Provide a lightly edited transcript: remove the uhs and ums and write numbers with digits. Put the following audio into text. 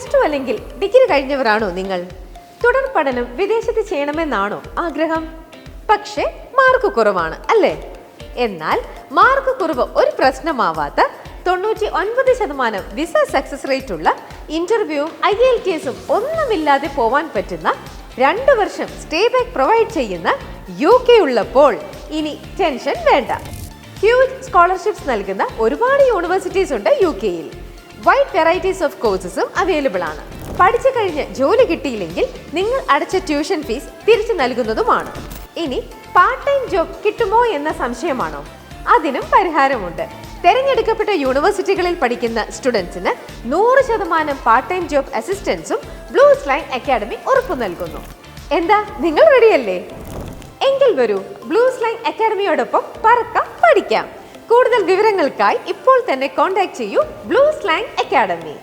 +2 അല്ലെങ്കിൽ ഡിഗ്രി കഴിഞ്ഞവരാണോ നിങ്ങൾ? തുടർ പഠനം വിദേശത്ത് ചെയ്യണമെന്നാണോ ആഗ്രഹം? പക്ഷേ മാർക്ക് കുറവാണ് അല്ലേ? എന്നാൽ മാർക്ക് കുറവ് ഒരു പ്രശ്നമാവാത്ത 99% വിസ സക്സസ് റേറ്റ് ഉള്ള ഇന്റർവ്യൂവും IELTS ഒന്നുമില്ലാതെ പോവാൻ പറ്റുന്ന 2 വർഷം സ്റ്റേ ബാക്ക് പ്രൊവൈഡ് ചെയ്യുന്ന UK ഉള്ളപ്പോൾ ഇനി ടെൻഷൻ വേണ്ട. ഹ്യൂജ് സ്കോളർഷിപ്സ് നൽകുന്ന ഒരുപാട് യൂണിവേഴ്സിറ്റീസ് ഉണ്ട് UK-യിൽ. വൈഡ് വെറൈറ്റീസ് ഓഫ് കോഴ്സസും അവൈലബിൾ ആണ്. പഠിച്ചു കഴിഞ്ഞ് ജോലി കിട്ടിയില്ലെങ്കിൽ നിങ്ങൾ അടച്ച ട്യൂഷൻ ഫീസ് തിരിച്ചു നൽകുന്നതുമാണ്. ഇനി പാർട്ട് ടൈം ജോബ് കിട്ടുമോ എന്ന സംശയമാണോ? അതിനും പരിഹാരമുണ്ട്. തെരഞ്ഞെടുക്കപ്പെട്ട യൂണിവേഴ്സിറ്റികളിൽ പഠിക്കുന്ന സ്റ്റുഡൻസിന് 100% പാർട്ട് ടൈം ജോബ് അസിസ്റ്റൻസും ബ്ലൂ സ്ലൈൻ അക്കാഡമി ഉറപ്പു നൽകുന്നു. എന്താ നിങ്ങൾ റെഡിയല്ലേ? എങ്കിൽ വരൂ, ബ്ലൂ സ്ലൈൻ അക്കാഡമിയോടൊപ്പം പറക്കാം, പഠിക്കാം. കൂടുതൽ വിവരങ്ങൾക്കായി ഇപ്പോൾ തന്നെ കോൺടാക്ട് ചെയ്യൂ ബ്ലൂ സ്ലൈൻ അക്കാഡമി.